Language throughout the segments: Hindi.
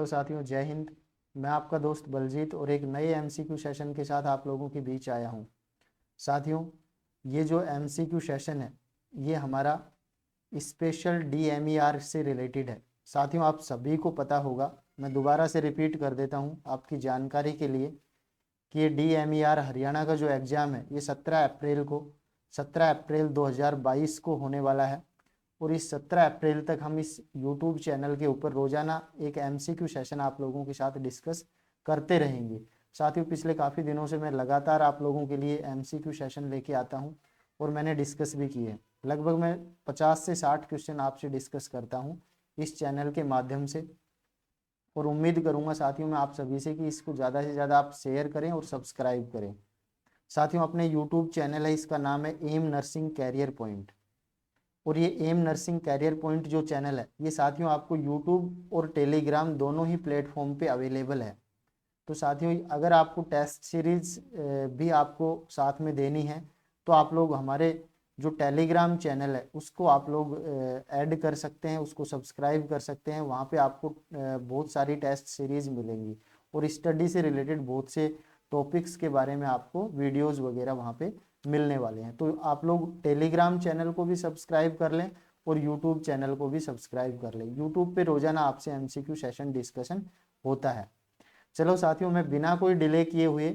हेलो साथियों, जय हिंद। मैं आपका दोस्त बलजीत और एक नए एमसीक्यू सेशन के साथ आप लोगों के बीच आया हूं। साथियों, ये जो एमसीक्यू सेशन है ये हमारा स्पेशल डीएमईआर से रिलेटेड है। साथियों, आप सभी को पता होगा, मैं दोबारा से रिपीट कर देता हूं आपकी जानकारी के लिए कि ये डीएमईआर हरियाणा का जो एग्ज़ाम है ये 17 अप्रैल 2022 को होने वाला है। और इस 17 अप्रैल तक हम इस YouTube चैनल के ऊपर रोजाना एक एमसीक्यू सेशन आप लोगों के साथ डिस्कस करते रहेंगे। साथियों, पिछले काफ़ी दिनों से मैं लगातार आप लोगों के लिए एमसीक्यू सेशन लेके आता हूं और मैंने डिस्कस भी किए। लगभग मैं 50 से 60 क्वेश्चन आपसे डिस्कस करता हूं इस चैनल के माध्यम से। और उम्मीद करूंगा साथियों मैं आप सभी से कि इसको ज़्यादा से ज़्यादा आप शेयर करें और सब्सक्राइब करें। साथियों, अपने यूट्यूब चैनल है, इसका नाम है एम नर्सिंग कैरियर पॉइंट। और ये एम नर्सिंग कैरियर पॉइंट जो चैनल है ये साथियों आपको यूट्यूब और टेलीग्राम दोनों ही प्लेटफॉर्म पे अवेलेबल है। तो साथियों, अगर आपको टेस्ट सीरीज भी आपको साथ में देनी है तो आप लोग हमारे जो टेलीग्राम चैनल है उसको आप लोग ऐड कर सकते हैं, उसको सब्सक्राइब कर सकते हैं। वहाँ पे आपको बहुत सारी टेस्ट सीरीज मिलेंगी और स्टडी से रिलेटेड बहुत से टॉपिक्स के बारे में आपको वीडियोस वगैरह वहाँ पे मिलने वाले हैं। तो आप लोग टेलीग्राम चैनल को भी सब्सक्राइब कर लें और यूट्यूब चैनल को भी सब्सक्राइब कर लें। यूट्यूब पे रोजाना आपसे एमसीक्यू सेशन डिस्कशन होता है। चलो साथियों, मैं बिना कोई डिले किए हुए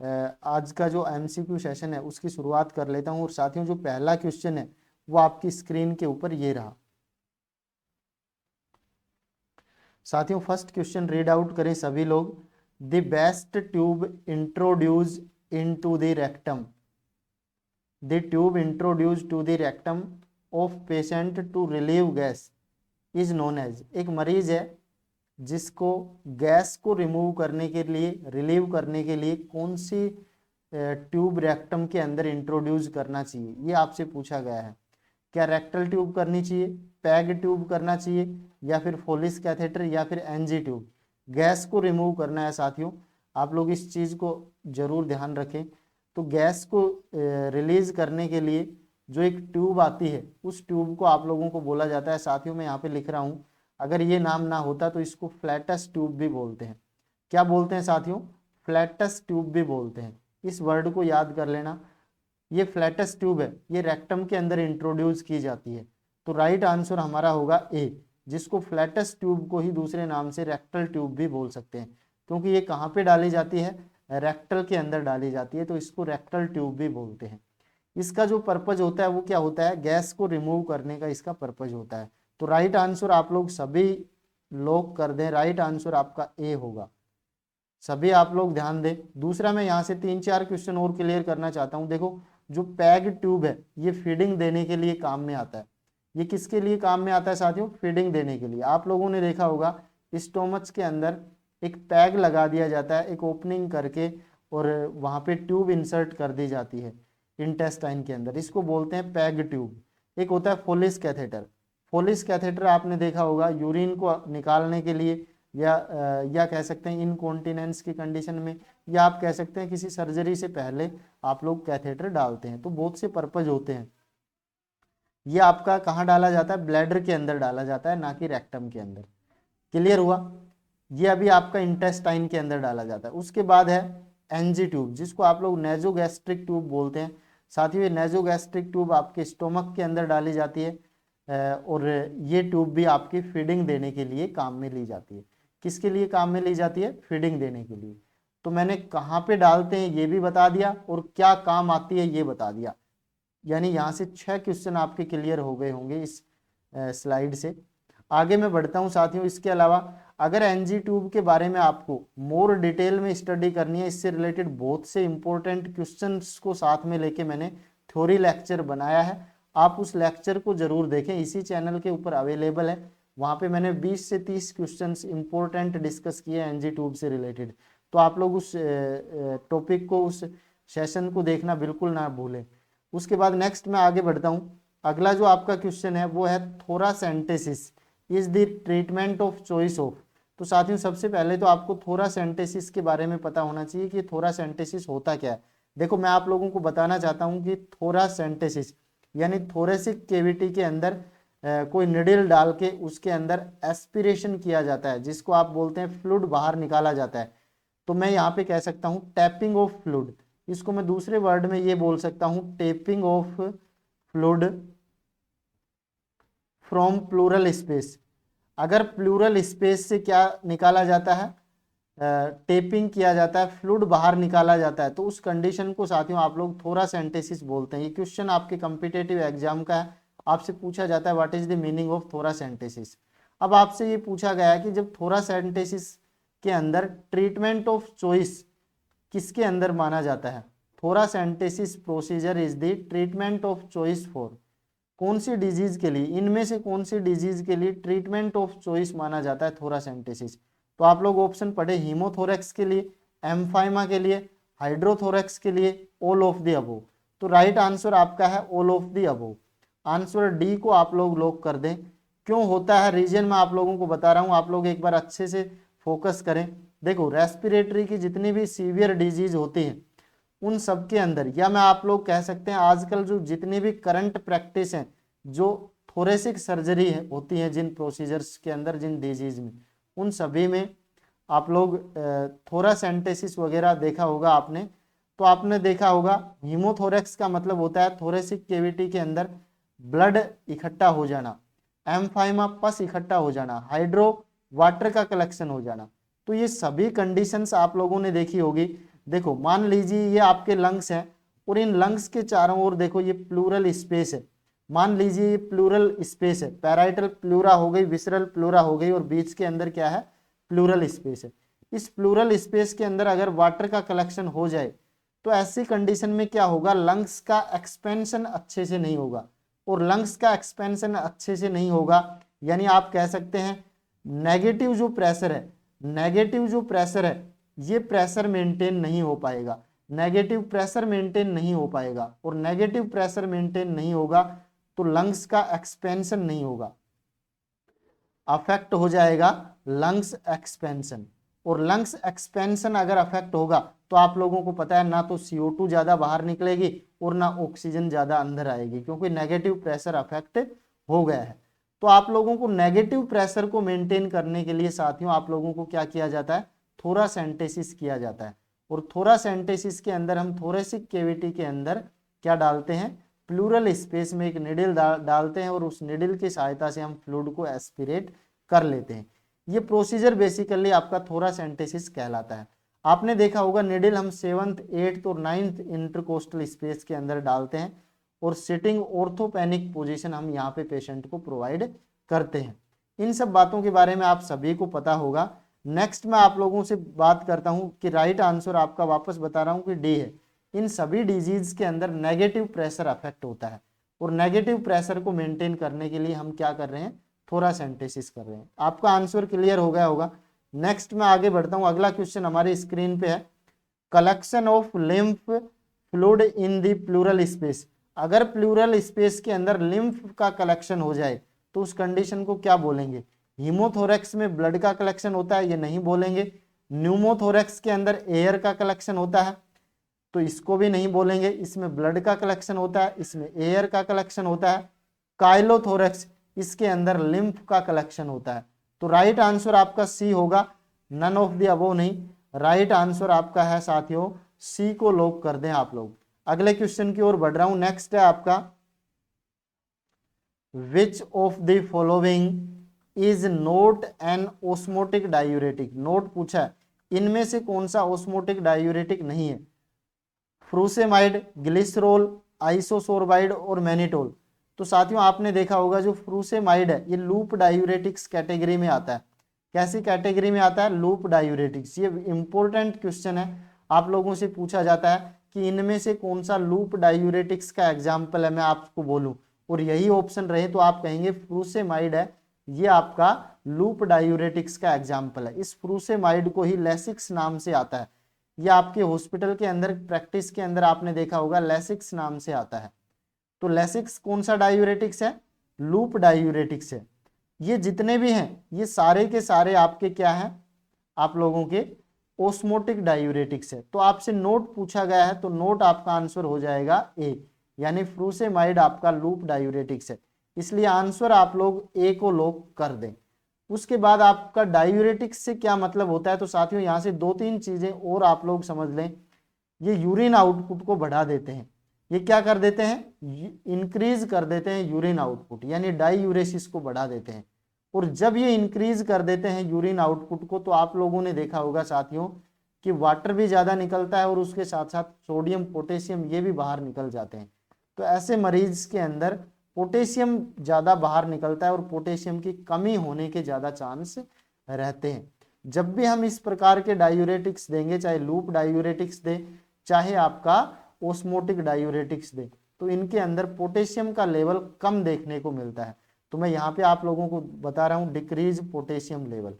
आज का जो एमसीक्यू सेशन है उसकी शुरुआत कर लेता हूं। और साथियों, जो पहला क्वेश्चन है वो आपकी स्क्रीन के ऊपर ये रहा। साथियों, फर्स्ट क्वेश्चन रीड आउट करें सभी लोग। The best tube introduce into the rectum. The tube introduced to the rectum of patient to relieve gas is known as। एक मरीज है जिसको गैस को रिमूव करने के लिए, रिलीव करने के लिए कौन सी ट्यूब रेक्टम के अंदर इंट्रोड्यूस करना चाहिए, ये आपसे पूछा गया है। क्या रेक्टल ट्यूब करनी चाहिए, पैग ट्यूब करना चाहिए, या फिर फोलिस कैथेटर, या फिर एनजी ट्यूब। गैस को रिमूव करना है साथियों, आप लोग इस चीज को जरूर ध्यान रखें। तो गैस को रिलीज करने के लिए जो एक ट्यूब आती है उस ट्यूब को आप लोगों को बोला जाता है। साथियों, मैं यहाँ पे लिख रहा हूँ, अगर ये नाम ना होता तो इसको फ्लैटस ट्यूब भी बोलते हैं। क्या बोलते हैं साथियों? फ्लैटस ट्यूब भी बोलते हैं। इस वर्ड को याद कर लेना। ये फ्लैटस ट्यूब है, ये रेक्टम के अंदर इंट्रोड्यूस की जाती है। तो राइट आंसर हमारा होगा ए, जिसको फ्लैटस ट्यूब को ही दूसरे नाम से रेक्टल ट्यूब भी बोल सकते हैं, क्योंकि ये कहाँ पे डाली जाती है? रेक्टल के अंदर डाली जाती है, तो इसको रेक्टल ट्यूब भी बोलते हैं। इसका जो पर्पज होता है वो क्या होता है? गैस को रिमूव करने का इसका पर्पज होता है। तो राइट आंसर आप लोग सभी लोग कर दें, राइट आंसर आपका ए होगा। सभी आप लोग ध्यान दें। दूसरा, मैं यहाँ से 3-4 क्वेश्चन और क्लियर करना चाहता हूँ। देखो, जो पैग ट्यूब है ये फीडिंग देने के लिए काम में आता है। ये किसके लिए काम में आता है साथियों? फीडिंग देने के लिए। आप लोगों ने देखा होगा स्टोमच के अंदर एक पैग लगा दिया जाता है, एक ओपनिंग करके, और वहां पे ट्यूब इंसर्ट कर दी जाती है इंटेस्टाइन के अंदर। इसको बोलते हैं पैग ट्यूब। एक होता है फोलिस कैथेटर। फोलिस कैथेटर आपने देखा होगा यूरिन को निकालने के लिए, या कह सकते हैं इनकॉन्टिनेंस की कंडीशन में, या आप कह सकते हैं किसी सर्जरी से पहले आप लोग कैथेटर डालते हैं। तो बहुत से पर्पज होते हैं। ये आपका कहाँ डाला जाता है? ब्लैडर के अंदर डाला जाता है, ना कि रेक्टम के अंदर। क्लियर हुआ? ये अभी आपका इंटेस्टाइन के अंदर डाला जाता है। उसके बाद है एनजी ट्यूब, जिसको आप लोग नेजोगैस्ट्रिक ट्यूब बोलते हैं। साथियों, ये नेजोगैस्ट्रिक ट्यूब आपके स्टोमक के अंदर डाली जाती है, और ये ट्यूब भी आपकी फीडिंग देने के लिए काम में ली जाती है। किसके लिए काम में ली जाती है? फीडिंग देने के लिए। तो मैंने कहाँ पे डालते हैं ये भी बता दिया, और क्या काम आती है ये बता दिया। यानी यहाँ से 6 क्वेश्चन आपके क्लियर हो गए होंगे इस स्लाइड से। आगे मैं बढ़ता हूँ साथियों। इसके अलावा अगर एनजी ट्यूब के बारे में आपको मोर डिटेल में स्टडी करनी है, इससे रिलेटेड बहुत से इंपॉर्टेंट क्वेश्चंस को साथ में लेके मैंने थ्योरी लेक्चर बनाया है। आप उस लेक्चर को जरूर देखें, इसी चैनल के ऊपर अवेलेबल है। वहां पे मैंने 20 से 30 क्वेश्चंस इंपॉर्टेंट डिस्कस किए एनजी ट्यूब से रिलेटेड। तो आप लोग उस टॉपिक को, उस सेशन को देखना बिल्कुल ना भूलें। उसके बाद नेक्स्ट मैं आगे बढ़ता हूँ। अगला जो आपका क्वेश्चन है वो है thoracentesis is the treatment of choice of. तो साथियों, सबसे पहले तो आपको थोरासेंटेसिस के बारे में पता होना चाहिए कि थोरासेंटेसिस होता क्या है। देखो, मैं आप लोगों को बताना चाहता हूं कि थोरासेंटेसिस यानी थोरेसिक कैविटी के अंदर कोई निडल डाल के उसके अंदर एस्पिरेशन किया जाता है, जिसको आप बोलते हैं फ्लूइड बाहर निकाला जाता है, तो मैं यहाँ पे कह सकता हूँ टैपिंग ऑफ फ्लूइड। इसको मैं दूसरे वर्ड में ये बोल सकता हूँ tapping of fluid from pleural space. अगर प्लूरल स्पेस से क्या निकाला जाता है, टेपिंग किया जाता है, फ्लूइड बाहर निकाला जाता है, तो उस कंडीशन को साथियों आप लोग थोरासेंटेसिस बोलते हैं। ये क्वेश्चन आपके कॉम्पिटिटिव एग्जाम का है, आपसे पूछा जाता है what is the meaning of thoracentesis. अब आपसे ये पूछा गया है कि जब थोरासेंटेसिस के अंदर ट्रीटमेंट ऑफ चॉइस किसके अंदर माना जाता है, thoracentesis procedure is the treatment of choice for, कौन सी डिजीज के लिए, इनमें से कौन सी डिजीज के लिए ट्रीटमेंट ऑफ चॉइस माना जाता है थोरासेंटेसिस। तो आप लोग ऑप्शन पढ़े हीमोथोरेक्स के लिए, एम्फाइमा के लिए, हाइड्रोथोरेक्स के लिए, ऑल ऑफ द अबोव। तो राइट आंसर आपका है all of the above. Answer D को आप लोग लॉक कर दें। क्यों होता है रीजन मैं आप लोगों को बता रहा हूं, आप लोग एक बार अच्छे से फोकस करें। देखो रेस्पिरेटरी की जितनी भी सीवियर डिजीज होती हैं उन सब के अंदर, या मैं आप लोग कह सकते हैं आजकल जो जितनी भी करंट प्रैक्टिस हैं, जो थोरेसिक सर्जरी है होती है जिन प्रोसीजर्स के अंदर, जिन डिजीज में, उन सभी में आप लोग थोरासेंटेसिस वगैरह देखा होगा आपने। तो आपने देखा होगा हीमोथोरेक्स का मतलब होता है थोरेसिक कैविटी के अंदर ब्लड इकट्ठा हो जाना, एम्फाइमा पस इकट्ठा हो जाना, हाइड्रो वाटर का कलेक्शन हो जाना। तो ये सभी कंडीशंस आप लोगों ने देखी होगी। देखो मान लीजिए ये आपके लंग्स हैं और इन लंग्स के चारों ओर देखो ये प्लूरल स्पेस है। मान लीजिए ये प्लूरल स्पेस है, पैराइटल प्लूरा हो गई, विसरल प्लूरा हो गई, और बीच के अंदर क्या है, प्लूरल स्पेस है। इस प्लूरल स्पेस के अंदर अगर वाटर का कलेक्शन हो जाए तो ऐसी कंडीशन में क्या होगा, लंग्स का एक्सपेंशन अच्छे से नहीं होगा, और लंग्स का एक्सपेंशन अच्छे से नहीं होगा यानी आप कह सकते हैं नेगेटिव जो प्रेशर है, नेगेटिव जो प्रेशर है ये प्रेशर मेंटेन नहीं हो पाएगा, नेगेटिव प्रेशर मेंटेन नहीं हो पाएगा, और नेगेटिव प्रेशर मेंटेन नहीं होगा तो लंग्स का एक्सपेंशन नहीं होगा, अफेक्ट हो जाएगा लंग्स एक्सपेंशन। और लंग्स एक्सपेंशन अगर अफेक्ट होगा तो आप लोगों को पता है ना तो CO2 ज्यादा बाहर निकलेगी और ना ऑक्सीजन ज्यादा अंदर आएगी, क्योंकि नेगेटिव प्रेशर अफेक्ट हो गया है। तो आप लोगों को नेगेटिव प्रेशर को मेंटेन करने के लिए साथियों आप लोगों को क्या किया जाता है, थोरासेंटेसिस किया जाता है। और थोरासेंटेसिस के अंदर हम थोरेसिक कैविटी के अंदर क्या डालते हैं, प्लूरल स्पेस में एक निडल डालते हैं और उस निडल की सहायता से हम फ्लूइड को एस्पिरेट कर लेते हैं। ये प्रोसीजर बेसिकली आपका थोरासेंटेसिस कहलाता है। आपने देखा होगा निडल हम 7th 8th और 9th इंटरकोस्टल स्पेस के अंदर डालते हैं और सिटिंग ऑर्थोपेनिक पोजीशन हम यहाँ पे पेशेंट को प्रोवाइड करते हैं। इन सब बातों के बारे में आप सभी को पता होगा। नेक्स्ट मैं आप लोगों से बात करता हूँ कि राइट आंसर आपका वापस बता रहा हूँ कि डी है। इन सभी डिजीज के अंदर नेगेटिव प्रेशर अफेक्ट होता है और नेगेटिव प्रेशर को मेंटेन करने के लिए हम क्या कर रहे हैं, थोरासेंटेसिस कर रहे हैं। आपका आंसर क्लियर हो गया होगा। नेक्स्ट मैं आगे बढ़ता हूं, अगला क्वेश्चन हमारी स्क्रीन पे है, collection of lymph fluid in the plural space. अगर प्लूरल स्पेस के अंदर लिम्फ का कलेक्शन हो जाए तो उस कंडीशन को क्या बोलेंगे। हीमोथोरेक्स में ब्लड का कलेक्शन होता है, ये नहीं बोलेंगे। न्यूमोथोरेक्स के अंदर एयर का कलेक्शन होता है तो इसको भी नहीं बोलेंगे, इसमें ब्लड का कलेक्शन होता है, इसमें एयर का कलेक्शन होता है। काइलोथोरेक्स इसके अंदर लिम्फ का कलेक्शन होता है। तो राइट आंसर आपका सी होगा, नन ऑफ द अबोव नहीं। राइट आंसर आपका है साथियों सी को लॉक कर दें आप लोग। अगले क्वेश्चन की ओर बढ़ रहा हूं। नेक्स्ट है आपका, विच of the following is not an osmotic diuretic. Note पूछा है, इनमें से कौन सा ओस्मोटिक डायूरेटिक नहीं है। फ्रूसेमाइड, ग्लिसरोल, आइसोसोरबाइड और मैनिटोल। तो साथियों आपने देखा होगा जो फ्रूसेमाइड है ये लूप डायूरेटिक्स कैटेगरी में आता है। कैसी कैटेगरी में आता है, लूप डायूरेटिक्स। ये इंपॉर्टेंट क्वेश्चन है, आप लोगों से पूछा जाता है कि इनमें से कौन सा लूप डायूरेटिक्स का एग्जाम्पल है, मैं आपको बोलूं और यही ऑप्शन रहे तो आप कहेंगे फ्रूसेमाइड है, ये आपका लूप डायूरेटिक्स का एग्जाम्पल है। इस फ्रूसेमाइड को ही लेसिक्स नाम से आता है, ये आपके हॉस्पिटल के अंदर प्रैक्टिस के अंदर आपने देखा होगा लेसिक्स नाम से आता है। तो लेसिक्स कौन सा डायूरेटिक्स है, लूप डायूरेटिक्स है। ये जितने भी हैं ये सारे के सारे आपके क्या हैं, आप लोगों के ओस्मोटिक डायूरेटिक्स है। तो आपसे नोट पूछा गया है तो नोट आपका आंसर हो जाएगा ए, यानी फ्रूसेमाइड आपका लूप डायूरेटिक्स है। इसलिए आंसर आप लोग ए को लॉक कर दें। उसके बाद आपका डायूरेटिक्स से क्या मतलब होता है, तो साथियों यहाँ से 2-3 चीजें और आप लोग समझ लें। ये यूरिन आउटपुट को बढ़ा देते हैं, ये क्या कर देते हैं, इंक्रीज कर देते हैं यूरिन आउटपुट, यानी डाईयूरेसिस को बढ़ा देते हैं। और जब ये इंक्रीज कर देते हैं यूरिन आउटपुट को, तो आप लोगों ने देखा होगा साथियों कि वाटर भी ज्यादा निकलता है और उसके साथ साथ सोडियम पोटेशियम ये भी बाहर निकल जाते हैं। तो ऐसे मरीज के अंदर पोटेशियम ज्यादा बाहर निकलता है और पोटेशियम की कमी होने के ज्यादा चांस रहते हैं। जब भी हम इस प्रकार के डायूरेटिक्स देंगे, चाहे लूप डायूरेटिक्स दे चाहे आपका ओस्मोटिक डायूरेटिक्स दे, तो इनके अंदर पोटेशियम का लेवल कम देखने को मिलता है। तो मैं यहाँ पे आप लोगों को बता रहा हूँ डिक्रीज पोटेशियम लेवल,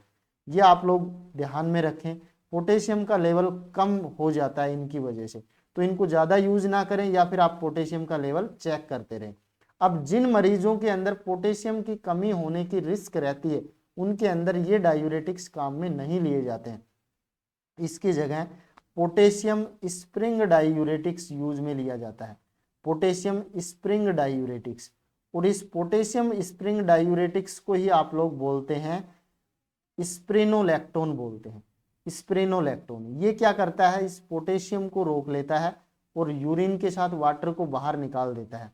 ये आप लोग ध्यान में रखें। पोटेशियम का लेवल कम हो जाता है इनकी वजह से, तो इनको ज़्यादा यूज ना करें या फिर आप पोटेशियम का लेवल चेक करते रहें। अब जिन मरीजों के अंदर पोटेशियम की कमी होने की रिस्क रहती है, उनके अंदर ये डायूरेटिक्स काम में नहीं लिए जाते हैं। इसकी जगह पोटेशियम स्प्रिंग डायूरेटिक्स यूज में लिया जाता है, पोटेशियम स्प्रिंग डायूरेटिक्स। और इस पोटेशियम स्प्रिंग डायूरेटिक्स को ही आप लोग बोलते हैं स्प्रेनोलैक्टोन बोलते हैं, स्प्रेनोलैक्टोन। ये क्या करता है, इस पोटेशियम को रोक लेता है और यूरिन के साथ वाटर को बाहर निकाल देता है,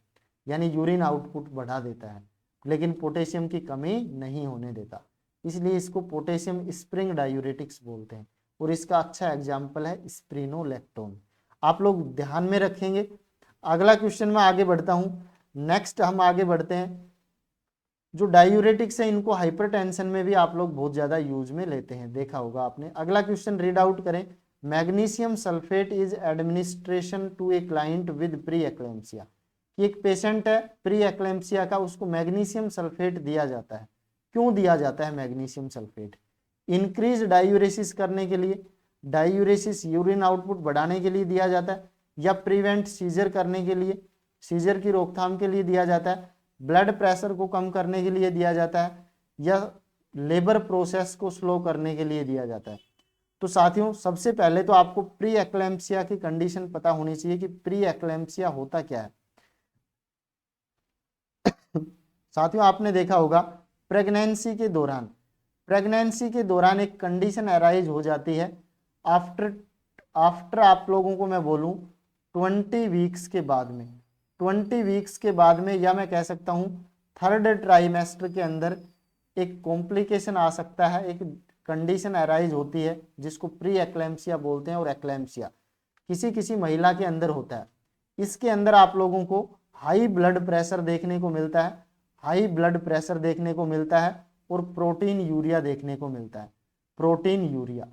यानी यूरिन आउटपुट बढ़ा देता है, लेकिन पोटेशियम की कमी नहीं होने देता। इसलिए इसको पोटेशियम स्प्रिंग डायूरेटिक्स बोलते हैं। और इसका अच्छा एग्जाम्पल है स्प्रेनोलैक्टोन, आप लोग ध्यान में रखेंगे। अगला क्वेश्चन में आगे बढ़ता हूं। नेक्स्ट हम आगे बढ़ते हैं। जो डायूरेटिक्स है इनको हाइपरटेंशन में भी आप लोग बहुत ज्यादा यूज में लेते हैं, देखा होगा आपने। अगला क्वेश्चन रीड आउट करें। Magnesium sulphate is administration to a client with pre eclampsia. एक पेशेंट है प्री एक्लेम्सिया का, उसको मैग्नीशियम सल्फेट दिया जाता है। क्यों दिया जाता है मैग्नीशियम सल्फेट? इंक्रीज डायूरेसिस करने के लिए, डायूरेसिस यूरिन आउटपुट बढ़ाने के लिए दिया जाता है, या प्रिवेंट सीजर करने के लिए, सीजर की रोकथाम के लिए दिया जाता है, ब्लड प्रेशर को कम करने के लिए दिया जाता है, या लेबर प्रोसेस को स्लो करने के लिए दिया जाता है। तो साथियों सबसे पहले तो आपको प्री एक्लेम्सिया की कंडीशन पता होनी चाहिए कि प्री एक्लेम्सिया होता क्या है। साथियों आपने देखा होगा प्रेगनेंसी के दौरान एक कंडीशन अराइज हो जाती है आफ्टर आप लोगों को मैं बोलूं 20 वीक्स के बाद में, 20 वीक्स के बाद में, या मैं कह सकता हूं थर्ड ट्राइमेस्टर के अंदर एक कॉम्प्लिकेशन आ सकता है, एक कंडीशन अराइज होती है जिसको प्री एक्लेम्सिया बोलते हैं। और एक्लेम्सिया किसी किसी महिला के अंदर होता है। इसके अंदर आप लोगों को हाई ब्लड प्रेशर देखने को मिलता है, हाई ब्लड प्रेशर देखने को मिलता है, और प्रोटीन यूरिया देखने को मिलता है, प्रोटीन यूरिया।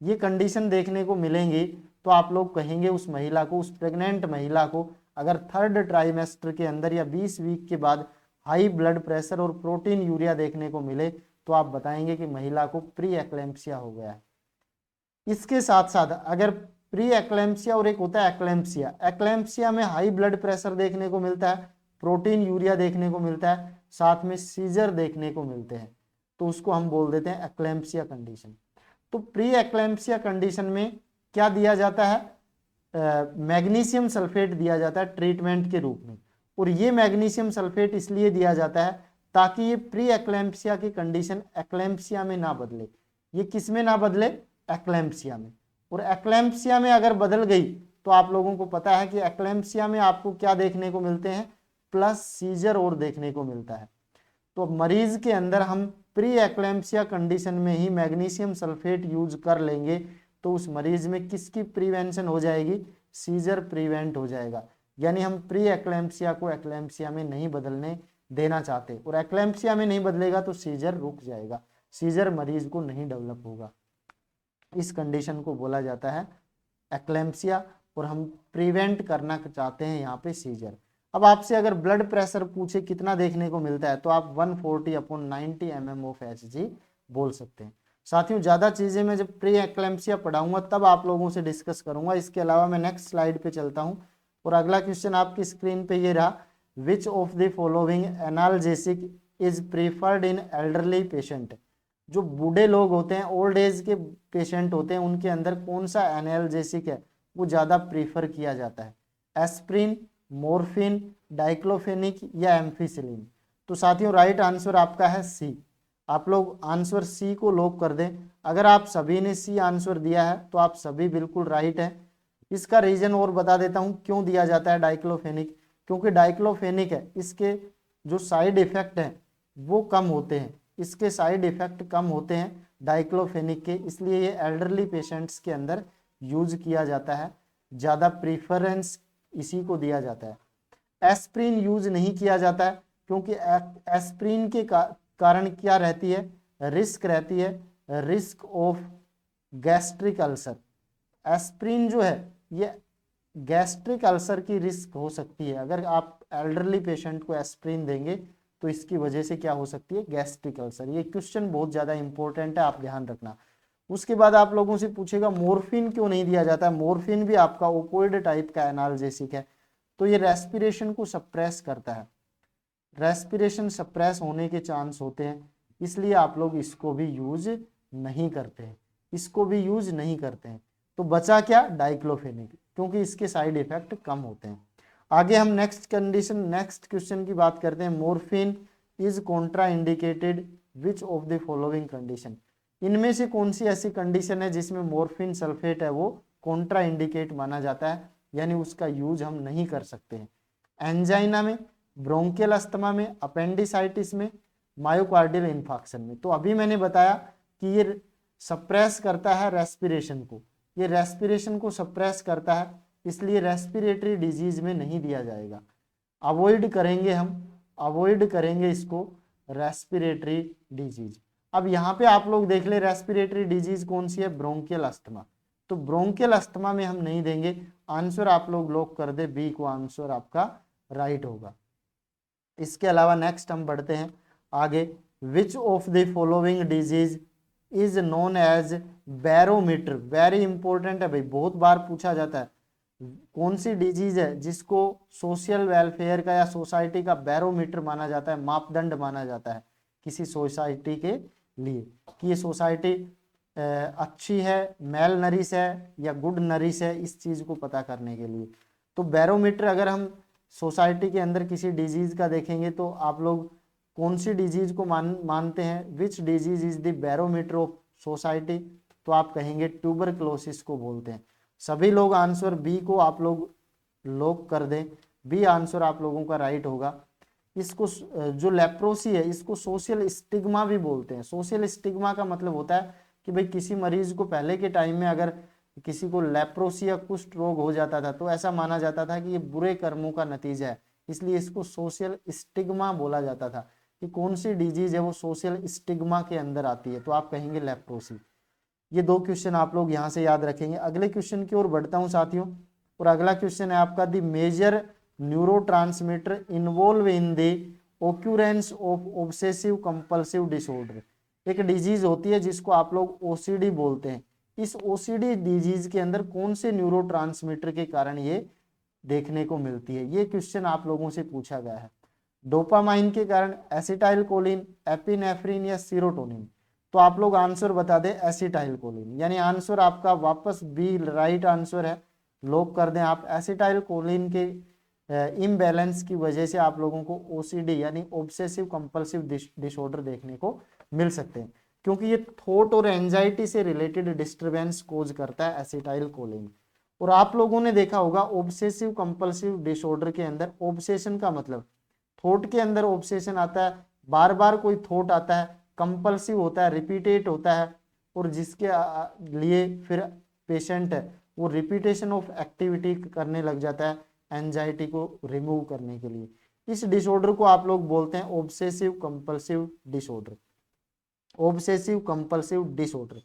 ये कंडीशन देखने को मिलेंगी तो आप लोग कहेंगे उस महिला को, उस प्रेग्नेंट महिला को, अगर थर्ड ट्राइमेस्टर के अंदर या 20 वीक के बाद हाई ब्लड प्रेशर और प्रोटीन यूरिया देखने को मिले, तो आप बताएंगे कि महिला को प्री एक्लेम्सिया हो गया है। इसके साथ साथ अगर प्री एक्लेम्सिया और एक होता है एक्लेम्सिया, एक्लेम्सिया में हाई ब्लड प्रेशर देखने को मिलता है, प्रोटीन यूरिया देखने को मिलता है, साथ में सीजर देखने को मिलते हैं, तो उसको हम बोल देते हैं एक्लेम्सिया कंडीशन। तो प्री एक्लेम्सिया कंडीशन में क्या दिया जाता है, मैग्नीशियम सल्फेट दिया जाता है ट्रीटमेंट के रूप में। और ये मैग्नीशियम सल्फेट इसलिए दिया जाता है ताकि ये प्री एक्लेम्सिया की कंडीशन एक्लेम्सिया में ना बदले। ये किस में ना बदले? एक्लेम्सिया में। और एक्लेम्सिया में अगर बदल गई तो आप लोगों को पता है कि एक्लेम्सिया में आपको क्या देखने को मिलते हैं, प्लस सीजर और देखने को मिलता है। तो मरीज के अंदर हम प्री एक्लेम्सिया कंडीशन में ही मैग्नीशियम सल्फेट यूज कर लेंगे तो उस मरीज में किसकी प्रिवेंशन हो जाएगी? सीजर प्रिवेंट हो जाएगा। यानी हम प्री एक्लेम्सिया को एक्लेम्सिया में नहीं बदलने देना चाहते, और एक्लेम्सिया में नहीं बदलेगा तो सीजर रुक जाएगा, सीजर मरीज को नहीं डेवलप होगा। इस कंडीशन को बोला जाता है एक्लेम्सिया, और हम प्रिवेंट करना चाहते हैं यहाँ पे सीजर। अब आपसे अगर ब्लड प्रेशर पूछे कितना देखने को मिलता है, तो आप 140/90 mm ऑफ Hg बोल सकते हैं। साथियों ज्यादा चीजें मैं जब प्री एक्लेम्सिया पढ़ाऊंगा तब आप लोगों से डिस्कस करूंगा। इसके अलावा मैं नेक्स्ट स्लाइड पे चलता हूं, और अगला क्वेश्चन आपकी स्क्रीन पे ये रहा, विच of the following analgesic is preferred in elderly patient. जो बूढ़े लोग होते हैं, ओल्ड एज के पेशेंट होते हैं, उनके अंदर कौन सा एनाल्जेसिक है वो ज्यादा प्रीफर किया जाता है? एस्प्रिन, मोर्फिन, डाइक्लोफेनिक या एम्फिसिलिन। तो साथियों राइट आंसर आपका है सी। आप लोग आंसर सी को लॉक कर दें। अगर आप सभी ने सी आंसर दिया है तो आप सभी बिल्कुल राइट हैं। इसका रीजन और बता देता हूं क्यों दिया जाता है डाइक्लोफेनिक, क्योंकि डाइक्लोफेनिक है, इसके जो साइड इफेक्ट हैं वो कम होते हैं, इसके साइड इफेक्ट कम होते हैं डाइक्लोफेनिक के, इसलिए ये एल्डरली पेशेंट्स के अंदर यूज किया जाता है, ज़्यादा प्रीफरेंस इसी को दिया जाता है। एस्प्रिन यूज नहीं किया जाता है क्योंकि एस्प्रिन के कारण क्या रहती है, रिस्क रहती है, risk of gastric ulcer. Aspirin जो है ये गैस्ट्रिक अल्सर की रिस्क हो सकती है, अगर आप एल्डरली पेशेंट को एस्प्रिन देंगे तो इसकी वजह से क्या हो सकती है, गैस्ट्रिक अल्सर। ये क्वेश्चन बहुत ज़्यादा इंपॉर्टेंट है, आप ध्यान रखना। उसके बाद आप लोगों से पूछेगा मॉर्फिन क्यों नहीं दिया जाता है। मॉर्फिन भी आपका ओपोइड टाइप का एनाल्जेसिक है, तो ये रेस्पिरेशन को सप्रेस करता है, रेस्पिरेशन सप्रेस होने के चांस होते हैं, इसलिए आप लोग इसको भी यूज नहीं करते हैं, इसको भी यूज नहीं करते हैं। तो बचा क्या, डाइक्लोफेनिक, क्योंकि इसके साइड इफेक्ट कम होते हैं। आगे हम नेक्स्ट कंडीशन, नेक्स्ट क्वेश्चन की बात करते हैं। Morphine is Contra indicated which of the following condition. इनमें से कौन सी ऐसी कंडीशन है जिसमें मॉर्फिन सल्फेट है वो कॉन्ट्रा इंडिकेट माना जाता है, यानी उसका यूज हम नहीं कर सकते हैं। एंजाइना में, ब्रोंकियल अस्थमा में, अपेंडिसाइटिस में, मायोकार्डियल इन्फाक्शन में। तो अभी मैंने बताया कि ये सप्रेस करता है रेस्पिरेशन को, ये रेस्पिरेशन को सप्रेस करता है, इसलिए रेस्पिरेटरी डिजीज में नहीं दिया जाएगा, अवॉइड करेंगे हम, अवॉइड करेंगे इसको रेस्पिरेटरी डिजीज। अब यहाँ पे आप लोग देख ले रेस्पिरेटरी डिजीज कौन सी है, ब्रोंकियल अस्थमा, तो ब्रोंकियल अस्थमा में हम नहीं देंगे। आंसर आप लोग लॉक कर दे, बी को आंसर आपका राइट होगा। इसके अलावा नेक्स्ट हम बढ़ते हैं आगे। Which of the following disease is known as barometer. Very important है भाई, बहुत बार पूछा जाता है, कौन सी डिजीज है जिसको सोशल वेलफेयर का या सोसाइटी का बैरोमीटर माना जाता है, मापदंड माना जाता है किसी सोसाइटी के लिए, कि ये सोसाइटी अच्छी है, मेल नरिश है या गुड नरिश है, इस चीज को पता करने के लिए। तो बैरोमीटर अगर हम सोसाइटी के अंदर किसी डिजीज का देखेंगे तो आप लोग कौन सी डिजीज को मानते हैं, which disease is the barometer of society, तो आप कहेंगे ट्यूबरक्लोसिस को बोलते हैं। सभी लोग आंसर बी को आप लोग लॉक कर दें, बी आंसर आप लोगों का राइट होगा। इसको जो लेप्रोसी है इसको सोशल स्टिग्मा भी बोलते हैं। सोशल स्टिग्मा का मतलब होता है कि भाई किसी मरीज को पहले के टाइम में अगर किसी को लेप्रोसी या कुष्ठ रोग हो जाता था तो ऐसा माना जाता था कि ये बुरे कर्मों का नतीजा है, इसलिए इसको सोशल स्टिग्मा बोला जाता था कि कौन सी डिजीज है वो सोशल स्टिग्मा के अंदर आती है, तो आप कहेंगे लेप्रोसी। ये दो क्वेश्चन आप लोग यहाँ से याद रखेंगे। अगले क्वेश्चन की ओर बढ़ता हूँ साथियों, और अगला क्वेश्चन है आपका the major neurotransmitter involve in the occurrence of obsessive compulsive disorder. एक डिजीज होती है जिसको आप लोग ओसीडी बोलते हैं। इस ओसीडी डिजीज के अंदर कौन से न्यूरोट्रांसमीटर के कारण ये देखने को मिलती है, ये क्वेश्चन आप लोगों से पूछा गया है। डोपामाइन के कारण, एसिटाइल कोलिन, एपिनेफ्रिन या सीरोटोनिन, तो आप लोग आंसर बता दें एसिटाइल कोलिन, यानी आंसर आपका वापस बी राइट आंसर है, लॉक कर दें आप। एसिटाइल कोलिन के इम्बैलेंस की वजह से आप लोगों को ओसीडी यानी ऑब्सेसिव कंपल्सिव डिसऑर्डर देखने को मिल सकते हैं, क्योंकि ये थॉट और एंजाइटी से रिलेटेड डिस्टरबेंस कोज करता है एसिटाइल कोलिन। और आप लोगों ने देखा होगा ऑब्सेसिव कंपल्सिव डिसऑर्डर के अंदर ऑब्सेशन का मतलब थॉट के अंदर ऑब्सेशन आता है, बार बार कोई थॉट आता है, कंपल्सिव होता है, रिपीटेट होता है, और जिसके लिए फिर पेशेंट है वो रिपीटेशन ऑफ एक्टिविटी करने लग जाता है एंजाइटी को रिमूव करने के लिए। इस डिसऑर्डर को आप लोग बोलते हैं obsessive compulsive disorder. Obsessive compulsive disorder,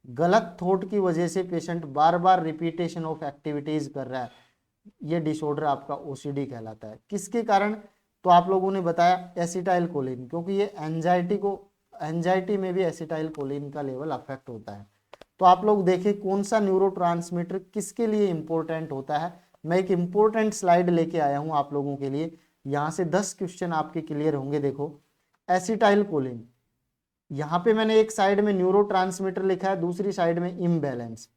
गलत थॉट की वजह से patient bar bar repetition of activities कर रहा है, ये डिसऑर्डर आपका ओसीडी कहलाता है। किसके कारण, तो आप लोगों ने बताया एसिटाइल कोलिन, क्योंकि ये एंजाइटी में भी एसिटाइल कोलिन का लेवल अफेक्ट होता है। तो आप लोग देखें कौन सा न्यूरोट्रांसमीटर किसके लिए इंपॉर्टेंट होता है। मैं एक इंपॉर्टेंट स्लाइड लेके आया हूं आप लोगों के लिए, यहाँ से 10 क्वेश्चन आपके क्लियर होंगे। देखो एसिटाइल कोलिन, यहाँ पे मैंने एक साइड में न्यूरोट्रांसमीटर लिखा है, दूसरी साइड में इम्बैलेंस।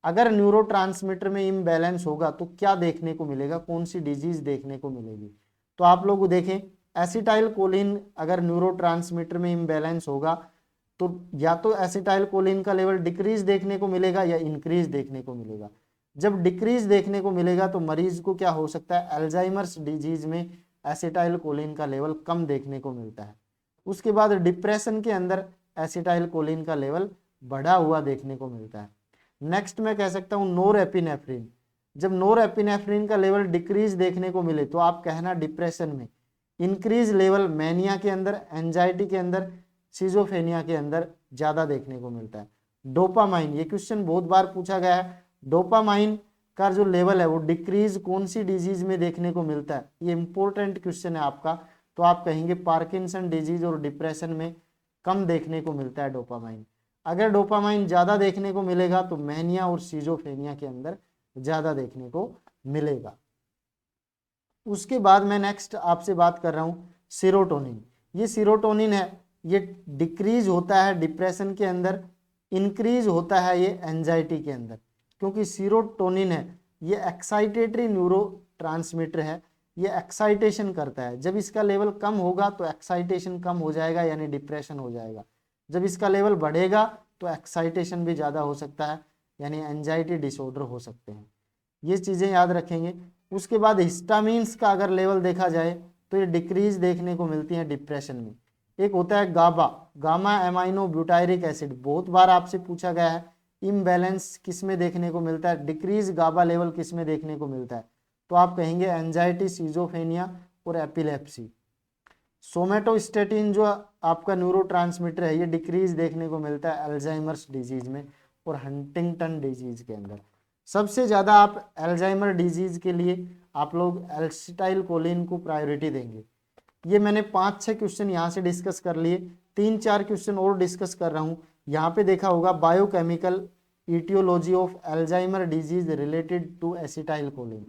अगर न्यूरोट्रांसमीटर में इम्बैलेंस होगा तो क्या देखने को मिलेगा, कौन सी डिजीज देखने को मिलेगी, तो आप लोग देखें एसिटाइल कोलिन अगर न्यूरोट्रांसमीटर में इम्बैलेंस होगा तो या तो एसिटाइल कोलिन का लेवल डिक्रीज देखने को मिलेगा या इंक्रीज देखने को मिलेगा। जब डिक्रीज देखने को मिलेगा तो मरीज को क्या हो सकता है, अल्जाइमर्स डिजीज में एसिटाइल कोलिन का लेवल कम देखने को मिलता है। उसके बाद डिप्रेशन के अंदर एसिटाइल कोलिन का लेवल बढ़ा हुआ देखने को मिलता है। नेक्स्ट मैं कह सकता हूँ नोरएपिनेफ्रिन। जब नोरएपिनेफ्रिन का लेवल डिक्रीज देखने को मिले तो आप कहना डिप्रेशन में, इंक्रीज लेवल मैनिया के अंदर, एंजाइटी के अंदर, सिजोफेनिया के अंदर ज्यादा देखने को मिलता है। डोपामाइन, ये क्वेश्चन बहुत बार पूछा गया है, डोपामाइन का जो लेवल है वो डिक्रीज कौन सी डिजीज में देखने को मिलता है, ये इंपॉर्टेंट क्वेश्चन है आपका। तो आप कहेंगे पार्किंसन डिजीज और डिप्रेशन में कम देखने को मिलता है डोपामाइन। अगर डोपामाइन ज्यादा देखने को मिलेगा तो मैनिया और सिजोफेनिया के अंदर ज्यादा देखने को मिलेगा। उसके बाद मैं नेक्स्ट आपसे बात कर रहा हूं सीरोटोनिन। ये सीरोटोनिन है, ये डिक्रीज होता है डिप्रेशन के अंदर, इंक्रीज होता है ये एंजाइटी के अंदर। क्योंकि सीरोटोनिन है ये एक्साइटेटरी न्यूरोट्रांसमीटर है, ये एक्साइटेशन करता है। जब इसका लेवल कम होगा तो एक्साइटेशन कम हो जाएगा यानी डिप्रेशन हो जाएगा। जब इसका लेवल बढ़ेगा तो एक्साइटेशन भी ज़्यादा हो सकता है यानी एंजाइटी डिसऑर्डर हो सकते हैं। ये चीज़ें याद रखेंगे। उसके बाद हिस्टामिन्स का अगर लेवल देखा जाए तो ये डिक्रीज देखने को मिलती है डिप्रेशन में। एक होता है गाबा, गामा एमाइनो ब्यूटायरिक एसिड, बहुत बार आपसे पूछा गया है इम्बैलेंस किस में देखने को मिलता है, डिक्रीज गाबा लेवल किस में देखने को मिलता है, तो आप कहेंगे एंजाइटी, सिजोफेनिया और एपिलेप्सी। सोमेटोस्टेटिन जो आपका न्यूरोट्रांसमीटर है ये डिक्रीज देखने को मिलता है अल्जाइमर्स डिजीज में और हंटिंगटन डिजीज के अंदर। सबसे ज़्यादा आप अल्जाइमर डिजीज के लिए आप लोग एसिटाइल कोलिन को प्रायोरिटी देंगे। ये मैंने 5-6 क्वेश्चन यहाँ से डिस्कस कर लिए, 3-4 क्वेश्चन और डिस्कस कर रहा हूँ। यहाँ पे देखा होगा biochemical aetiology of Alzheimer disease related to acetyl choline.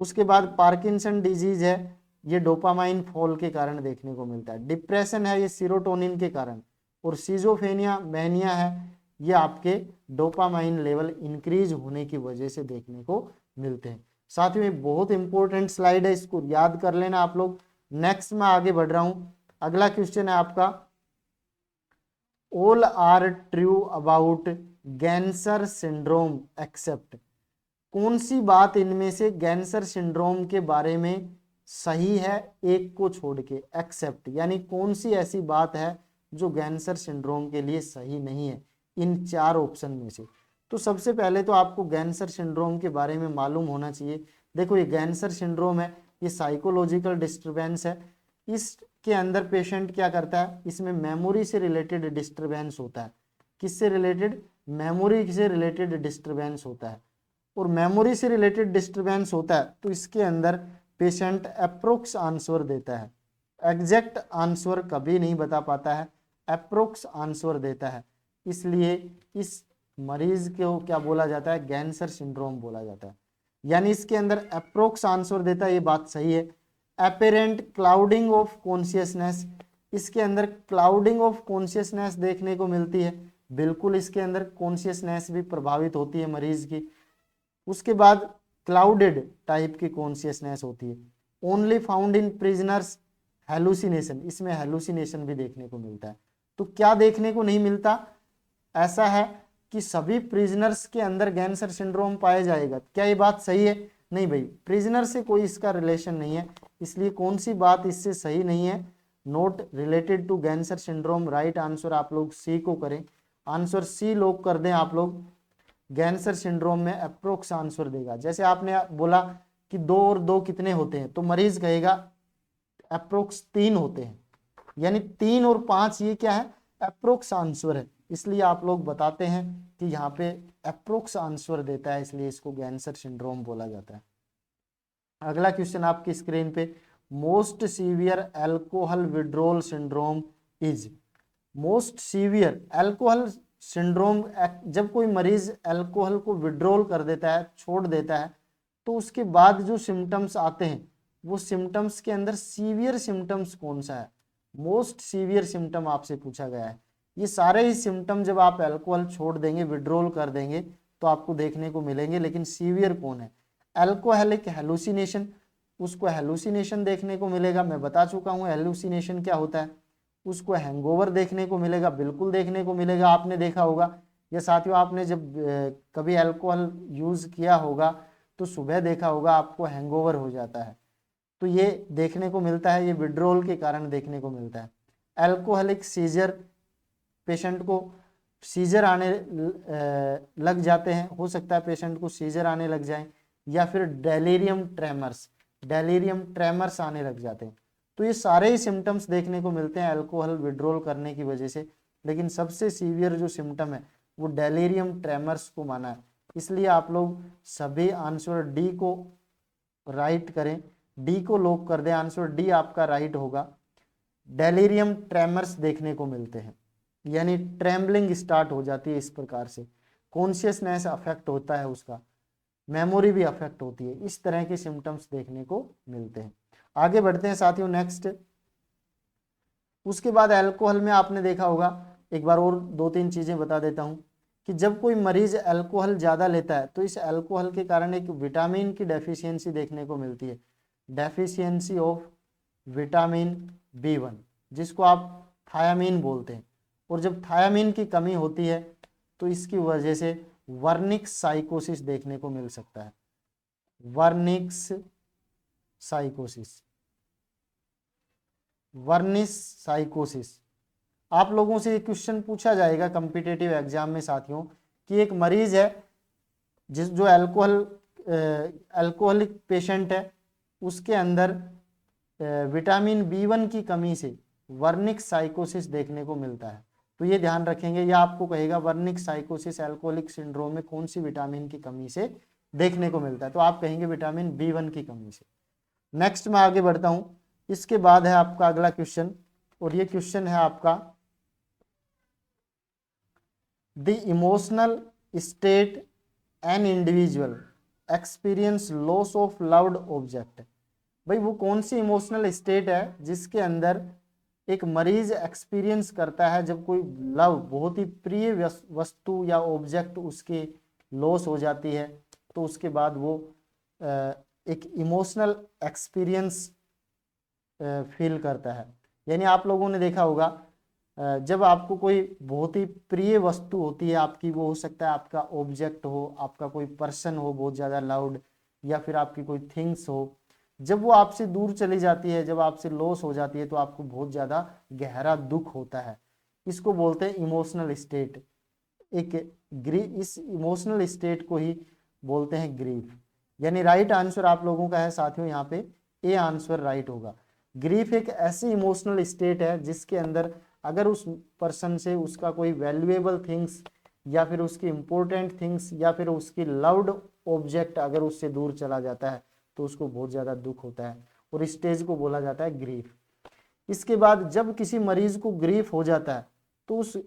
उसके बाद पार्किंसन डिजीज है, ये डोपामाइन फॉल के कारण देखने को मिलता है। डिप्रेशन है ये सीरोटोनिन के कारण, और सिजोफेनिया मैनिया है ये आपके डोपामाइन लेवल इंक्रीज होने की वजह से देखने को मिलते हैं। साथ में बहुत इंपॉर्टेंट स्लाइड है, इसको याद कर लेना आप लोग। नेक्स्ट में आगे बढ़ रहा हूं, अगला क्वेश्चन है आपका all are true about Ganser syndrome except. कौन सी बात इनमें से गैंसर सिंड्रोम के बारे में सही है एक को छोड़ के, एक्सेप्ट यानी कौन सी ऐसी बात है जो गैंसर सिंड्रोम के लिए सही नहीं है इन 4 ऑप्शन में से। तो सबसे पहले तो आपको गैंसर सिंड्रोम के बारे में मालूम होना चाहिए। देखो ये गैंसर सिंड्रोम है, ये साइकोलॉजिकल डिस्टरबेंस है। इसके अंदर पेशेंट क्या करता है, इसमें मेमोरी से रिलेटेड डिस्टरबेंस होता है। किससे रिलेटेड, मेमोरी से रिलेटेड डिस्टरबेंस होता है। और मेमोरी से रिलेटेड डिस्टरबेंस होता है तो इसके अंदर पेशेंट अप्रोक्स आंसर देता है, एग्जैक्ट आंसर कभी नहीं बता पाता है, अप्रोक्स आंसर देता है। इसलिए इस मरीज को क्या बोला जाता है, गैंसर सिंड्रोम बोला जाता है। यानी इसके अंदर अप्रोक्स आंसर देता है, ये बात सही है। अपेरेंट क्लाउडिंग ऑफ कॉन्शियसनेस, इसके अंदर क्लाउडिंग ऑफ कॉन्शियसनेस देखने को मिलती है, बिल्कुल इसके अंदर कॉन्शियसनेस भी प्रभावित होती है मरीज की। उसके बाद क्लाउडेड टाइप की कॉन्शियसनेस होती है। Only found in prisoners hallucination, इसमें हेलुसिनेशन भी देखने को मिलता है। तो क्या देखने को नहीं मिलता, ऐसा है कि सभी प्रिजनर्स के अंदर गैंसर सिंड्रोम पाया जाएगा, क्या ये बात सही है? नहीं भाई, प्रिजनर से कोई इसका रिलेशन नहीं है, इसलिए कौन सी बात इससे सही नहीं है, not related to Ganser syndrome. Right answer आप लोग सी को करें, आंसर सी लोग कर दें आप लोग। गैंसर सिंड्रोम में अप्रोक्स आंसर देगा। जैसे आपने बोला कि 2 और 2 कितने होते हैं, तो मरीज कहेगा अप्रोक्स 3 होते हैं, यानी 3 और 5 ये क्या है, अप्रोक्स आंसर है। इसलिए आप लोग बताते हैं कि यहाँ पे अप्रोक्स आंसर देता है, इसलिए इसको गैंसर सिंड्रोम बोला जाता है। अगला क्वेश्चन आपकी स्क्रीन पे, most severe alcohol withdrawal syndrome is. Most severe alcohol syndrome, जब कोई मरीज अल्कोहल को विड्रॉल कर देता है, छोड़ देता है, तो उसके बाद जो सिम्टम्स आते हैं वो सिम्टम्स के अंदर सीवियर सिम्टम्स कौन सा है, मोस्ट सीवियर सिम्टम आपसे पूछा गया है। ये सारे ही सिम्टम जब आप अल्कोहल छोड़ देंगे, विड्रॉल कर देंगे, तो आपको देखने को मिलेंगे, लेकिन सीवियर कौन है, अल्कोहलिक हेलुसिनेशन, उसको हेलुसिनेशन देखने को मिलेगा, मैं बता चुका हूँ हेलुसिनेशन क्या होता है। उसको हैंगओवर देखने को मिलेगा, बिल्कुल देखने को मिलेगा, आपने देखा होगा। या साथियों आपने जब कभी अल्कोहल यूज किया होगा तो सुबह देखा होगा आपको हैंगओवर हो जाता है, तो ये देखने को मिलता है, ये विड्रोल के कारण देखने को मिलता है। अल्कोहलिक सीजर, पेशेंट को सीजर आने लग जाते हैं, हो सकता है पेशेंट को सीजर आने लग जाए, या फिर डेलीरियम ट्रेमर्स आने लग जाते हैं। तो ये सारे ही सिम्टम्स देखने को मिलते हैं अल्कोहल विड्रॉल करने की वजह से, लेकिन सबसे सीवियर जो सिम्टम है वो डेलीरियम ट्रेमर्स को माना है। इसलिए आप लोग सभी आंसर डी को राइट करें, डी को लॉक कर दें, आंसर डी आपका राइट होगा। डेलीरियम ट्रेमर्स देखने को मिलते हैं, यानी ट्रेम्बलिंग स्टार्ट हो जाती है, इस प्रकार से कॉन्शियसनेस अफेक्ट होता है, उसका मेमोरी भी अफेक्ट होती है, इस तरह के सिम्टम्स देखने को मिलते हैं। आगे बढ़ते हैं साथियों नेक्स्ट। उसके बाद अल्कोहल में आपने देखा होगा, एक बार और दो तीन चीजें बता देता हूं कि जब कोई मरीज अल्कोहल ज्यादा लेता है तो इस अल्कोहल के कारण एक विटामिन की डेफिशिएंसी देखने को मिलती है, डेफिशिएंसी ऑफ विटामिन B1, जिसको आप थायामीन बोलते हैं। और जब थायामीन की कमी होती है तो इसकी वजह से वर्निक्स साइकोसिस देखने को मिल सकता है, वर्निक्स साइकोसिस। आप लोगों से एक क्वेश्चन पूछा जाएगा कॉम्पिटिटिव एग्जाम में साथियों कि एक मरीज है जो अल्कोहलिक पेशेंट है, उसके अंदर विटामिन B1 की कमी से वर्निक्स साइकोसिस देखने को मिलता है। तो ये ध्यान रखेंगे, या आपको कहेगा वर्निक्स साइकोसिस अल्कोहलिक सिंड्रोम में कौन सी विटामिन की कमी से देखने को मिलता है, तो आप कहेंगे विटामिन B1 की कमी से। नेक्स्ट मैं आगे बढ़ता हूं, इसके बाद है आपका अगला क्वेश्चन, और ये क्वेश्चन है आपका the emotional state an individual experience loss of loved object. भाई वो कौन सी इमोशनल स्टेट है जिसके अंदर एक मरीज एक्सपीरियंस करता है जब कोई लव, बहुत ही प्रिय वस्तु या ऑब्जेक्ट उसके लॉस हो जाती है, तो उसके बाद वो एक इमोशनल एक्सपीरियंस फील करता है। यानी आप लोगों ने देखा होगा जब आपको कोई बहुत ही प्रिय वस्तु होती है आपकी, वो हो सकता है आपका ऑब्जेक्ट हो, आपका कोई पर्सन हो बहुत ज़्यादा लाउड, या फिर आपकी कोई थिंग्स हो, जब वो आपसे दूर चली जाती है, जब आपसे लॉस हो जाती है, तो आपको बहुत ज़्यादा गहरा दुख होता है। इसको बोलते हैं इमोशनल स्टेट। इस इमोशनल स्टेट को ही बोलते हैं ग्रीफ। यानी राइट आंसर आप लोगों का है साथियों यहाँ पे ए आंसर राइट होगा। ग्रीफ एक ऐसी इमोशनल स्टेट है जिसके अंदर अगर उस पर्सन से उसका कोई वैल्यूएबल थिंग्स या फिर उसकी इंपॉर्टेंट थिंग्स या फिर उसकी लव्ड ऑब्जेक्ट अगर उससे दूर चला जाता है तो उसको बहुत ज़्यादा दुख होता है, और स्टेज को बोला जाता है ग्रीफ। इसके बाद जब किसी मरीज को ग्रीफ हो जाता है तो उस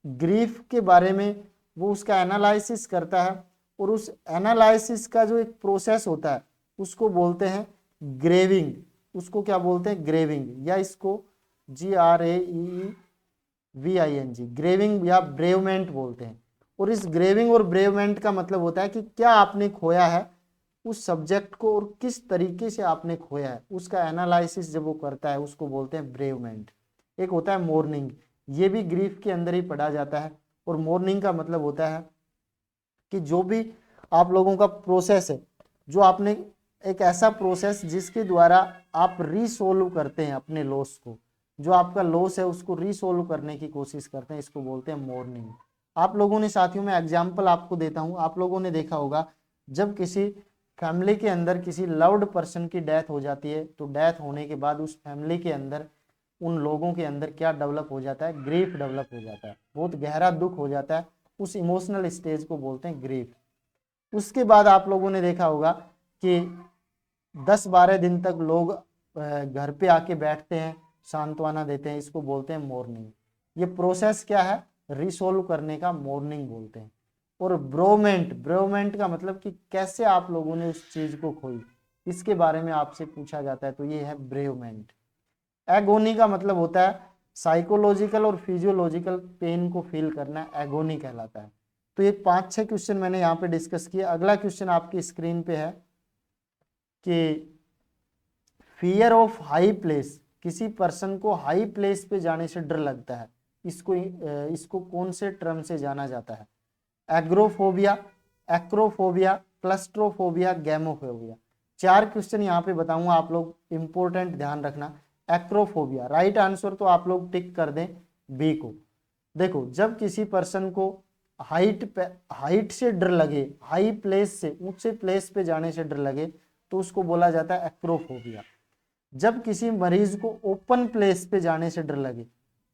ग्रीफ के बारे में वो उसका एनालिसिस करता है, और उस एनालिसिस का जो एक प्रोसेस होता है उसको बोलते हैं ग्रेविंग। उसको क्या बोलते हैं? ग्रेविंग, या इसको GRAEVING, ग्रेविंग या ब्रेवमेंट बोलते हैं। और इस ग्रेविंग और ब्रेवमेंट का मतलब होता है कि क्या आपने खोया है उस सब्जेक्ट को और किस तरीके से आपने खोया है, उसका एनालिसिस जब वो करता है उसको बोलते हैं ब्रेवमेंट। एक होता है मोर्निंग, ये भी ग्रीफ के अंदर ही पढ़ा जाता है। और मोर्निंग का मतलब होता है कि जो भी आप लोगों का प्रोसेस है, जो आपने एक ऐसा प्रोसेस जिसके द्वारा आप रीसोल्व करते हैं अपने लॉस को, जो आपका लॉस है उसको रीसोल्व करने की कोशिश करते हैं, इसको बोलते हैं मोर्निंग। आप लोगों ने साथियों में एग्जाम्पल आपको देता हूं, आप लोगों ने देखा होगा जब किसी फैमिली के अंदर किसी लव्ड पर्सन की डेथ हो जाती है, तो डेथ होने के बाद उस फैमिली के अंदर उन लोगों के अंदर क्या डेवलप हो जाता है? ग्रीफ डेवलप हो जाता है, बहुत गहरा दुख हो जाता है, उस इमोशनल स्टेज को बोलते हैं ग्रीफ। उसके बाद आप लोगों ने देखा होगा कि 10-12 दिन तक लोग घर पे आके बैठते हैं, सांत्वना देते हैं, इसको बोलते हैं मोर्निंग। ये प्रोसेस क्या है? रिसोल्व करने का मोर्निंग बोलते हैं। और ब्रोमेंट का मतलब कि कैसे आप लोगों ने उस चीज को खोई, इसके बारे में आपसे पूछा जाता है, तो ये है ब्रेवमेंट। एगोनी का मतलब होता है साइकोलॉजिकल और फिजियोलॉजिकल पेन को फील करना, एगोनी कहलाता है। तो ये 5-6 क्वेश्चन मैंने यहाँ पे डिस्कस किया। अगला क्वेश्चन आपकी स्क्रीन पे है कि फियर ऑफ हाई प्लेस, किसी पर्सन को हाई प्लेस पे जाने से डर लगता है, इसको कौन से टर्म से जाना जाता है? Agoraphobia, acrophobia, claustrophobia, gamophobia. 4 question यहाँ पे बताऊंगा, आप लोग इंपॉर्टेंट ध्यान रखना। एक्रोफोबिया, राइट आंसर तो आप लोग टिक कर दें बी को। देखो, जब किसी पर्सन को हाइट से डर लगे, हाई प्लेस से, ऊंचे प्लेस पे जाने से डर लगे, तो उसको बोला जाता है एक्रोफोबिया। जब किसी मरीज को ओपन प्लेस पे जाने से डर लगे,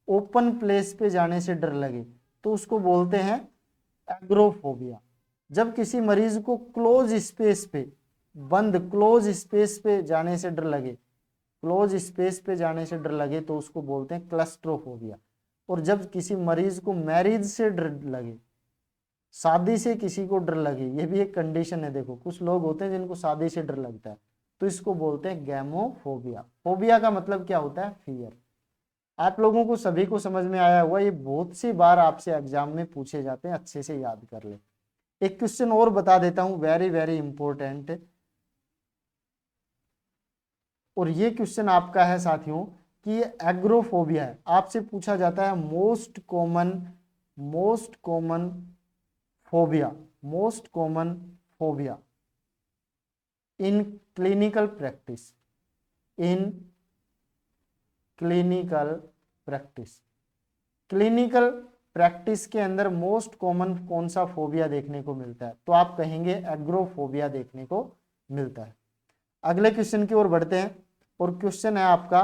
ओपन प्लेस पे जाने से डर लगे, तो उसको बोलते हैं एग्रोफोबिया। जब किसी मरीज को क्लोज स्पेस पे, बंद क्लोज स्पेस पे जाने से डर लगे, क्लोज स्पेस पे जाने से डर लगे, तो उसको बोलते हैं क्लस्ट्रोफोबिया। और जब किसी मरीज को मैरिज से डर लगे, शादी से किसी को डर लगे, ये भी एक कंडीशन है। देखो, कुछ लोग होते हैं जिनको शादी से डर लगता है, तो इसको बोलते हैं गैमोफोबिया। फोबिया का मतलब क्या होता है? फियर। आप लोगों को सभी को समझ में आया हुआ, ये बहुत सी बार आपसे एग्जाम में पूछे जाते हैं, अच्छे से याद कर ले। एक क्वेश्चन और बता देता हूं, वेरी वेरी इंपॉर्टेंट, और ये क्वेश्चन आपका है साथियों कि ये एग्रोफोबिया है। आपसे पूछा जाता है most common phobia, most common phobia in clinical practice, in clinical practice. Clinical practice के अंदर मोस्ट कॉमन कौन सा फोबिया देखने को मिलता है? तो आप कहेंगे एग्रोफोबिया देखने को मिलता है। अगले क्वेश्चन की ओर बढ़ते हैं, और क्वेश्चन है आपका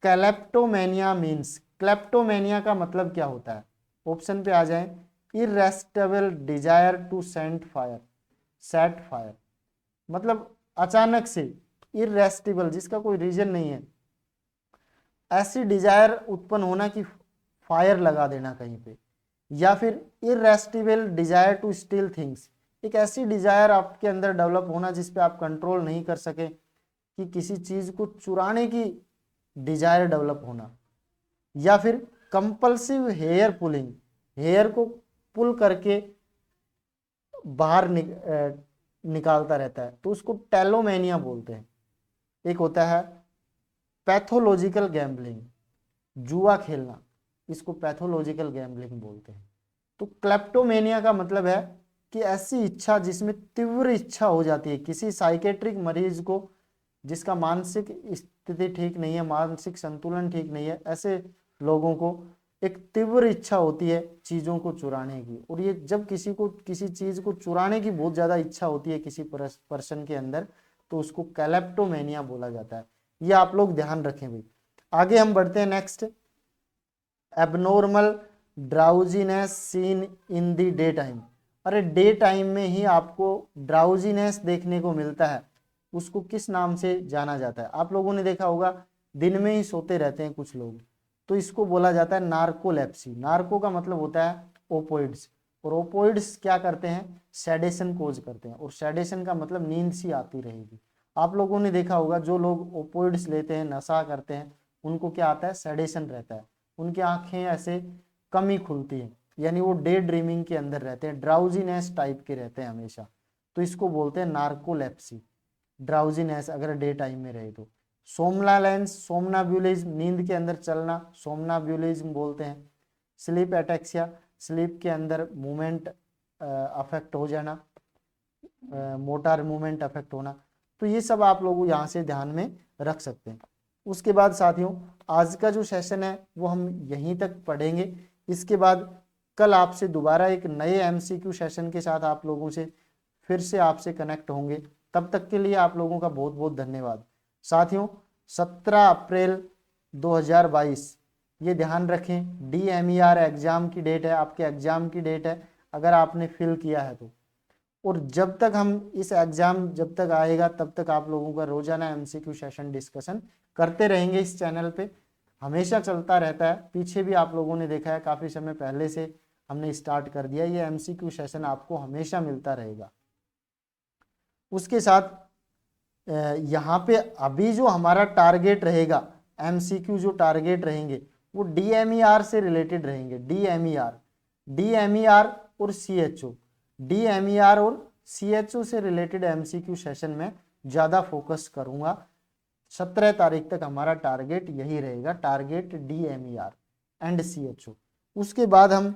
क्लेप्टोमेनिया मीन्स। क्लेप्टोमेनिया का मतलब क्या होता है? ऑप्शन पे आ जाएं, इरेस्टिबल डिजायर टू सेट फायर, मतलब अचानक से, इरेस्टिबल जिसका कोई रीजन नहीं है, ऐसी डिजायर उत्पन्न होना कि फायर लगा देना कहीं पे, या फिर इरेस्टिबल डिजायर टू स्टील थिंग्स, एक ऐसी डिजायर आपके अंदर डेवलप होना जिस पे आप कंट्रोल नहीं कर सके, कि किसी चीज को चुराने की डिजायर डेवलप होना, या फिर कंपल्सिव हेयर पुलिंग, हेयर को पुल करके बाहर निकालता रहता है, तो उसको टेलोमेनिया बोलते हैं। एक होता है पैथोलॉजिकल गैम्बलिंग, जुआ खेलना, इसको पैथोलॉजिकल गैम्बलिंग बोलते हैं। तो क्लेप्टोमेनिया का मतलब है कि ऐसी इच्छा जिसमें तीव्र इच्छा हो जाती है, किसी साइकेट्रिक मरीज को जिसका मानसिक स्थिति ठीक नहीं है, मानसिक संतुलन ठीक नहीं है, ऐसे लोगों को एक तीव्र इच्छा होती है चीजों को चुराने की। और ये जब किसी को किसी चीज को चुराने की बहुत ज्यादा इच्छा होती है किसी पर्सन के अंदर, तो उसको क्लेप्टोमेनिया बोला जाता है। ये आप लोग ध्यान रखें भाई। आगे हम बढ़ते हैं next, abnormal drowsiness seen in the day time. अरे डे टाइम में ही आपको ड्राउजीनेस देखने को मिलता है, उसको किस नाम से जाना जाता है? आप लोगों ने देखा होगा दिन में ही सोते रहते हैं कुछ लोग, तो इसको बोला जाता है नार्कोलेप्सी। नार्को का मतलब होता है ओपोइड्स, और ओपोइड्स क्या करते हैं? सेडेशन कोज करते हैं, और सेडेशन का मतलब नींद सी आती रहेगी। आप लोगों ने देखा होगा जो लोग ओपोइड्स लेते हैं, नशा करते हैं, उनको क्या आता है? सेडेशन रहता है, उनकी आंखें ऐसे कम ही खुलती हैं, यानी वो डे ड्रीमिंग के अंदर रहते हैं, ड्राउजीनेस टाइप के रहते हैं हमेशा, तो इसको बोलते हैं नार्कोलेप्सी। ड्राउजीनेस अगर डे टाइम में रहे तो। सोमनालेंस, सोमनाब्यूलिज्म, नींद के अंदर चलना, सोमनाब्यूलिज्म बोलते हैं। स्लीप एटेक्सिया, स्लीप के अंदर मूवमेंट अफेक्ट हो जाना, मोटार मूवमेंट अफेक्ट होना। तो ये सब आप लोग यहाँ से ध्यान में रख सकते हैं। उसके बाद साथियों आज का जो सेशन है वो हम यहीं तक पढ़ेंगे। इसके बाद कल आपसे दोबारा एक नए एमसीक्यू सेशन के साथ आप लोगों से फिर से आपसे कनेक्ट होंगे। तब तक के लिए आप लोगों का बहुत बहुत धन्यवाद। साथियों 17 अप्रैल 2022 ये ध्यान रखें, DMER एग्जाम की डेट है, आपके एग्जाम की डेट है अगर आपने फिल किया है तो। और जब तक हम इस एग्जाम जब तक आएगा तब तक आप लोगों का रोजाना एमसीक्यू सेशन डिस्कशन करते रहेंगे इस चैनल पे, हमेशा चलता रहता है। पीछे भी आप लोगों ने देखा है काफी समय पहले से हमने स्टार्ट कर दिया, ये एमसीक्यू सेशन आपको हमेशा मिलता रहेगा। उसके साथ यहाँ पे अभी जो हमारा टारगेट रहेगा, एमसीक्यू जो टारगेट रहेंगे वो DMER से रिलेटेड रहेंगे। DMER और CHO, DMER और CHO से रिलेटेड एमसीक्यू सेशन में ज़्यादा फोकस करूँगा। 17 तारीख तक हमारा टारगेट यही रहेगा, टारगेट DMER एंड CHO। उसके बाद हम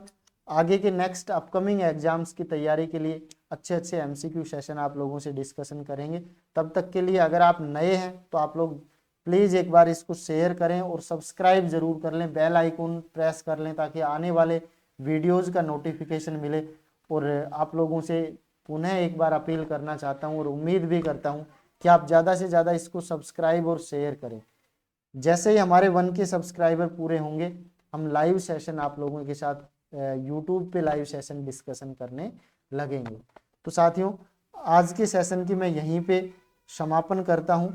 आगे के नेक्स्ट अपकमिंग एग्जाम्स की तैयारी के लिए अच्छे अच्छे MCQ सेशन आप लोगों से डिस्कशन करेंगे। तब तक के लिए अगर आप नए हैं तो आप लोग प्लीज़ एक बार इसको शेयर करें और सब्सक्राइब जरूर कर लें, बेल आइकन प्रेस कर लें ताकि आने वाले वीडियोज़ का नोटिफिकेशन मिले। और आप लोगों से पुनः एक बार अपील करना चाहता हूँ और उम्मीद भी करता हूँ कि आप ज़्यादा से ज़्यादा इसको सब्सक्राइब और शेयर करें। जैसे ही हमारे 1K सब्सक्राइबर पूरे होंगे हम लाइव सेशन आप लोगों के साथ यूट्यूब पे लाइव सेशन डिस्कशन करने लगेंगे। तो साथियों आज के सेशन की मैं यहीं पे समापन करता हूँ।